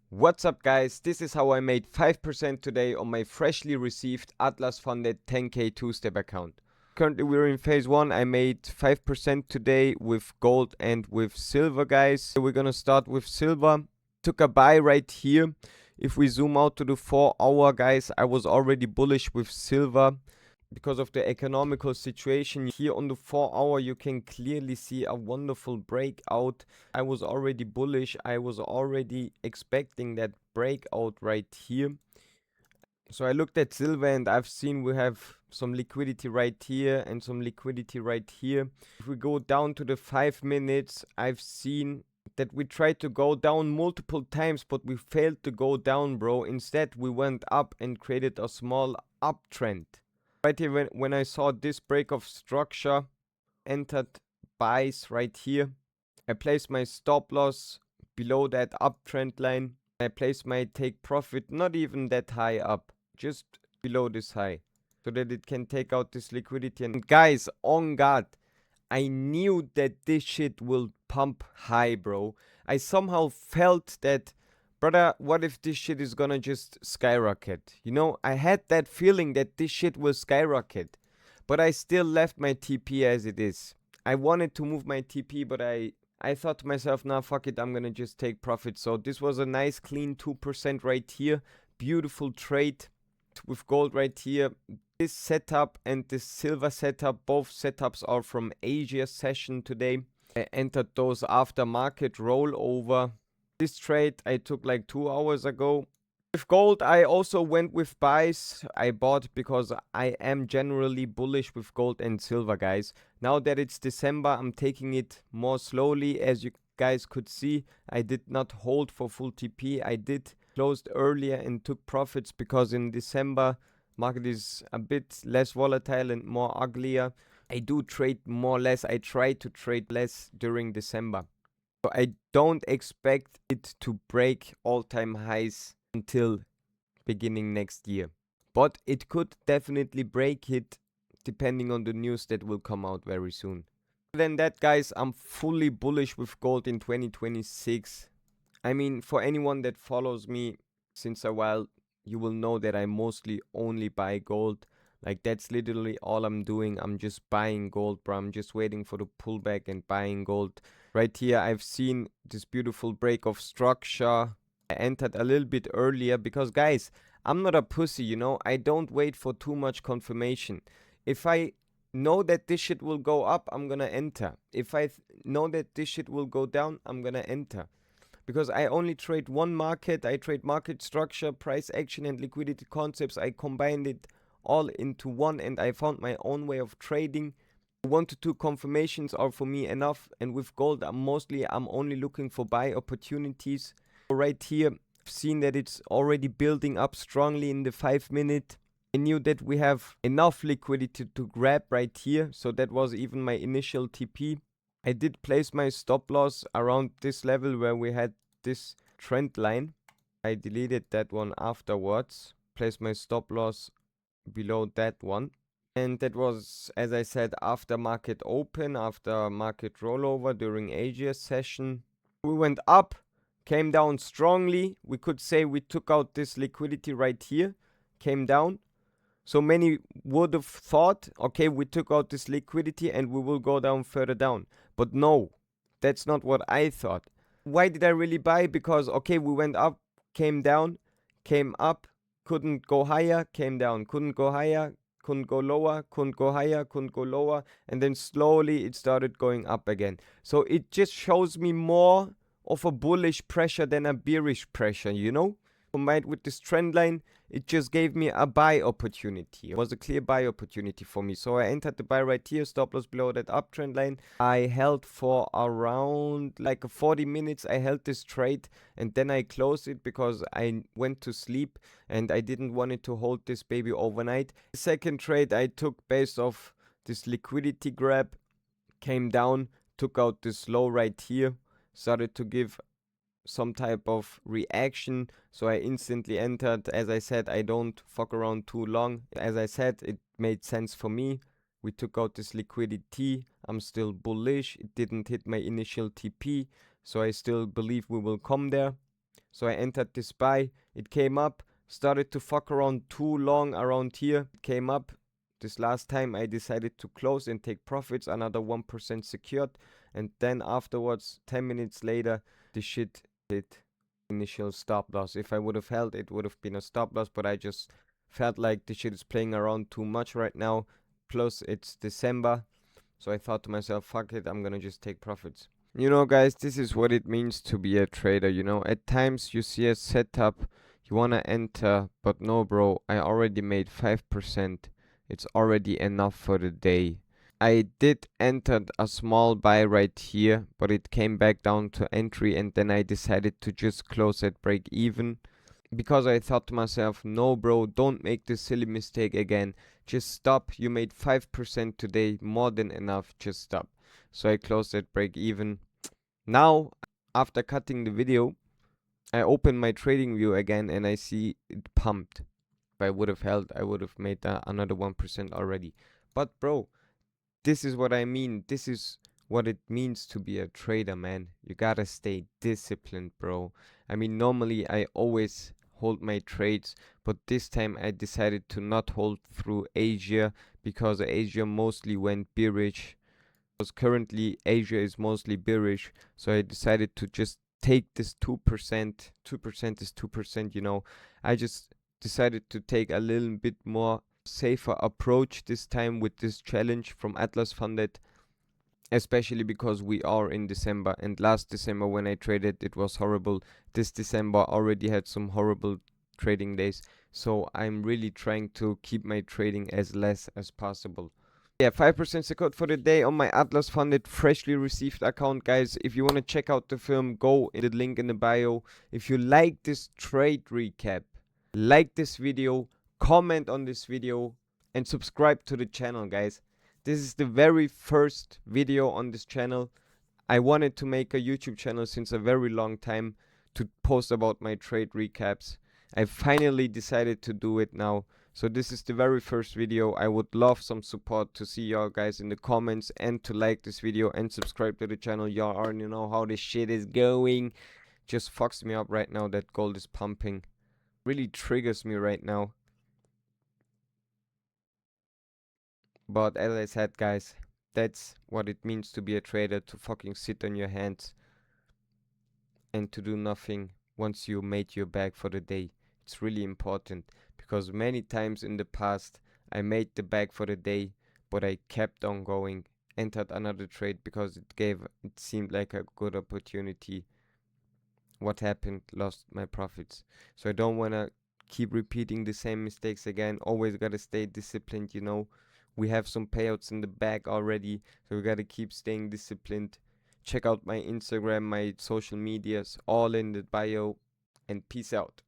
What's up guys, this is how I made 5% today on my freshly received Atlas funded 10k two-step account. Currently we're in phase 1, I made 5% today with gold and with silver guys. So we're gonna start with silver. Took a buy right here. If we zoom out to the 4 hour guys, I was already bullish with silver. Because of the economical situation here on the 4 hour, you can clearly see a wonderful breakout. I was already bullish. I was already expecting that breakout right here. So I looked at silver and I've seen we have some liquidity right here and some liquidity right here. If we go down to the 5 minutes, I've seen that we tried to go down multiple times, but we failed to go down, bro. Instead, we went up and created a small uptrend. Right here, when I saw this break of structure, entered buys right here. I placed my stop loss below that uptrend line. I placed my take profit not even that high up, just below this high, so that it can take out this liquidity. And guys, on God, I knew that this shit will pump high, bro. I somehow felt that, brother, what if this shit is gonna just skyrocket? You know, I had that feeling that this shit will skyrocket. But I still left my TP as it is. I wanted to move my TP, but I thought to myself, nah, fuck it, I'm gonna just take profit. So this was a nice clean 2% right here. Beautiful trade with gold right here. This setup and this silver setup, both setups are from Asia session today. I entered those after market rollover. This trade I took like 2 hours ago. With gold, I also went with buys. I bought because I am generally bullish with gold and silver, guys. Now that it's December, I'm taking it more slowly. As you guys could see, I did not hold for full TP. I did closed earlier and took profits because in December, market is a bit less volatile and more uglier. I do trade more or less. I try to trade less during December. So I don't expect it to break all-time highs until beginning next year. But it could definitely break it depending on the news that will come out very soon. Other than that, guys, I'm fully bullish with gold in 2026. I mean, for anyone that follows me since a while, you will know that I mostly only buy gold. Like, that's literally all I'm doing. I'm just buying gold, bro. I'm just waiting for the pullback and buying gold. Right here, I've seen this beautiful break of structure. I entered a little bit earlier because, guys, I'm not a pussy, you know. I don't wait for too much confirmation. If I know that this shit will go up, I'm gonna enter. If I know that this shit will go down, I'm gonna enter. Because I only trade one market. I trade market structure, price action, and liquidity concepts. I combined it all into one and I found my own way of trading. 1 to 2 confirmations are for me enough, and with gold I'm only looking for buy opportunities. Right here, I've seen that it's already building up strongly in the 5 minute. I knew that we have enough liquidity to grab right here, so that was even my initial TP. I did place my stop loss around this level where we had this trend line. I deleted that one afterwards, placed my stop loss below that one. And that was, as I said, after market open, after market rollover during Asia session. We went up, came down strongly. We could say we took out this liquidity right here, came down. So many would have thought, okay, we took out this liquidity and we will go down further down. But no, that's not what I thought. Why did I really buy? Because, okay, we went up, came down, came up, couldn't go higher, came down, couldn't go higher, couldn't go lower, couldn't go higher, couldn't go lower, and then slowly it started going up again. So it just shows me more of a bullish pressure than a bearish pressure, you know? Combined with this trend line, it just gave me a buy opportunity. It was a clear buy opportunity for me. So I entered the buy right here, stop loss below that uptrend line. I held for around like 40 minutes. I held this trade and then I closed it because I went to sleep and I didn't want it to hold this baby overnight. The second trade I took based off this liquidity grab, came down, took out this low right here, started to give some type of reaction, so I instantly entered. As I said, I don't fuck around too long. As I said, it made sense for me. We took out this liquidity. I'm still bullish. It didn't hit my initial TP, so I still believe we will come there. So I entered this buy. It came up, started to fuck around too long around here. It came up. This last time I decided to close and take profits, another 1% secured. And then afterwards, 10 minutes later, the shit hit initial stop loss. If I would have held, it would have been a stop loss, but I just felt like the shit is playing around too much right now. Plus, it's December. So I thought to myself, fuck it, I'm gonna just take profits. You know, guys, this is what it means to be a trader. You know, at times you see a setup, you wanna enter, but no, bro, I already made 5%. It's already enough for the day. I did enter a small buy right here, but it came back down to entry, and then I decided to just close at break even because I thought to myself, no, bro, don't make this silly mistake again. Just stop. You made 5% today, more than enough. Just stop. So I closed at break even. Now, after cutting the video, I open my trading view again and I see it pumped. If I would have held, I would have made another 1% already. But bro, this is what I mean. This is what it means to be a trader, man. You gotta stay disciplined, bro. I mean, normally I always hold my trades, but this time I decided to not hold through Asia because Asia mostly went bearish. Because currently Asia is mostly bearish, so I decided to just take this 2%. 2% is 2%, you know. I just decided to take a little bit more safer approach this time with this challenge from Atlas Funded, especially because we are in December, and last December when I traded it was horrible. This December already had some horrible trading days, so I'm really trying to keep my trading as less as possible. Yeah, 5% secure for the day on my Atlas Funded freshly received account, guys. If you want to check out the film, go in the link in the bio. If you like this trade recap, like this video, comment on this video, and subscribe to the channel, guys. This is the very first video on this channel. I wanted to make a YouTube channel since a very long time to post about my trade recaps. I finally decided to do it now. So this is the very first video. I would love some support to see y'all guys in the comments and to like this video and subscribe to the channel. Y'all already know how this shit is going. Just fucks me up right now that gold is pumping. Really triggers me right now. But as I said, guys, that's what it means to be a trader, to fucking sit on your hands and to do nothing once you made your bag for the day. It's really important because many times in the past I made the bag for the day, but I kept on going, entered another trade because it seemed like a good opportunity. What happened? Lost my profits. So I don't want to keep repeating the same mistakes again. Always got to stay disciplined, you know. We have some payouts in the bag already, so we got to keep staying disciplined. Check out my Instagram, my social medias, all in the bio, and peace out.